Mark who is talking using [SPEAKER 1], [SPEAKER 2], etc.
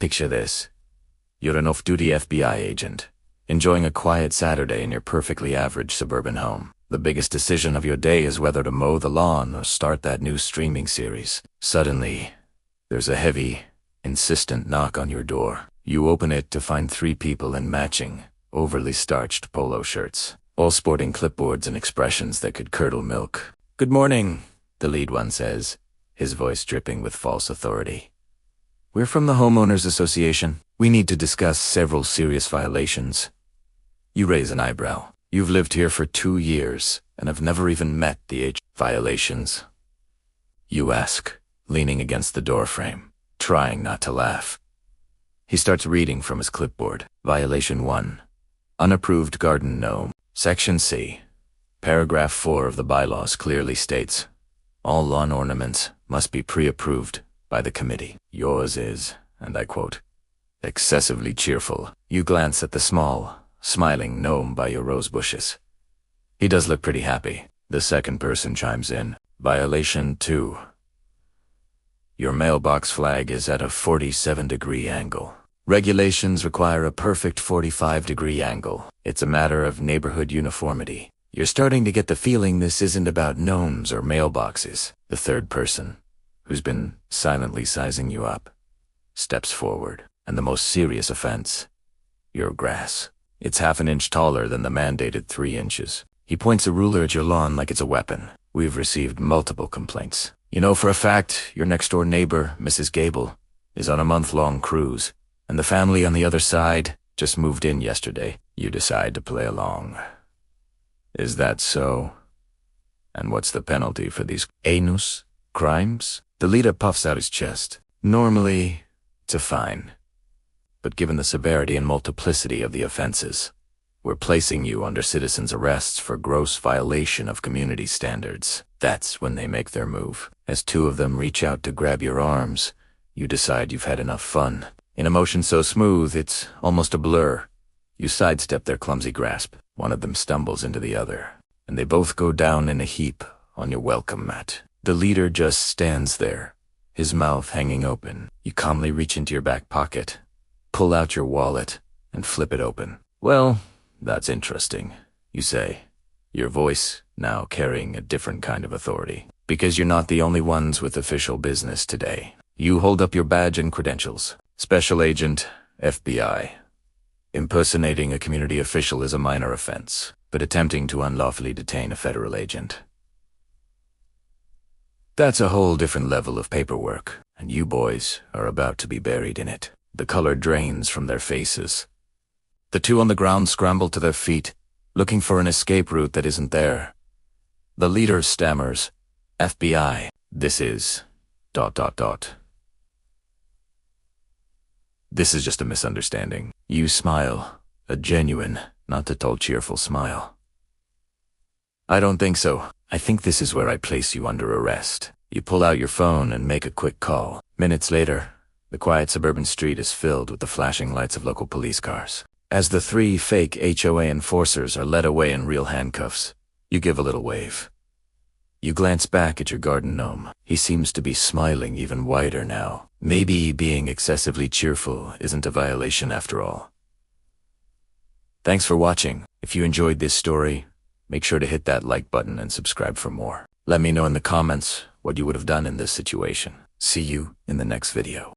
[SPEAKER 1] Picture this. You're an off-duty FBI agent, enjoying a quiet Saturday in your perfectly average suburban home. The biggest decision of your day is whether to mow the lawn or start that new streaming series. Suddenly, there's a heavy, insistent knock on your door. You open it to find 3 people in matching, overly starched polo shirts, all sporting clipboards and expressions that could curdle milk. "Good morning," the lead one says, his voice dripping with false authority. "We're from the Homeowners Association. We need to discuss several serious violations." You raise an eyebrow. You've lived here for 2 years and have never even met the violations. You ask, leaning against the doorframe, trying not to laugh. He starts reading from his clipboard. Violation 1. Unapproved garden gnome. Section C. Paragraph 4 of the bylaws clearly states, all lawn ornaments must be pre-approved by the committee. Yours is, and I quote, excessively cheerful. You glance at the small, smiling gnome by your rose bushes. He does look pretty happy. The second person chimes in. Violation 2. Your mailbox flag is at a 47-degree angle. Regulations require a perfect 45-degree angle. It's a matter of neighborhood uniformity. You're starting to get the feeling this isn't about gnomes or mailboxes. The third person, who's been silently sizing you up, steps forward. And the most serious offense, your grass. It's half an inch taller than the mandated 3 inches. He points a ruler at your lawn like it's a weapon. We've received multiple complaints. You know for a fact your next-door neighbor, Mrs. Gable, is on a month-long cruise, and the family on the other side just moved in yesterday. You decide to play along. Is that so? And what's the penalty for these heinous crimes? The leader puffs out his chest. Normally, it's a fine. But given the severity and multiplicity of the offenses, we're placing you under citizens' arrests for gross violation of community standards. That's when they make their move. As 2 of them reach out to grab your arms, you decide you've had enough fun. In a motion so smooth, it's almost a blur. You sidestep their clumsy grasp. One of them stumbles into the other, and they both go down in a heap on your welcome mat. The leader just stands there, his mouth hanging open. You calmly reach into your back pocket, pull out your wallet, and flip it open. "Well, that's interesting," you say, your voice now carrying a different kind of authority. "Because you're not the only ones with official business today." You hold up your badge and credentials. Special Agent, FBI. Impersonating a community official is a minor offense, but attempting to unlawfully detain a federal agent, that's a whole different level of paperwork, and you boys are about to be buried in it. The color drains from their faces. The 2 on the ground scramble to their feet, looking for an escape route that isn't there. The leader stammers, "FBI, this is... ... This is just a misunderstanding." You smile, a genuine, not at all cheerful smile. "I don't think so. I think this is where I place you under arrest." You pull out your phone and make a quick call. Minutes later, the quiet suburban street is filled with the flashing lights of local police cars. As the 3 fake HOA enforcers are led away in real handcuffs, you give a little wave. You glance back at your garden gnome. He seems to be smiling even wider now. Maybe being excessively cheerful isn't a violation after all. Thanks for watching. If you enjoyed this story, make sure to hit that like button and subscribe for more. Let me know in the comments what you would have done in this situation. See you in the next video.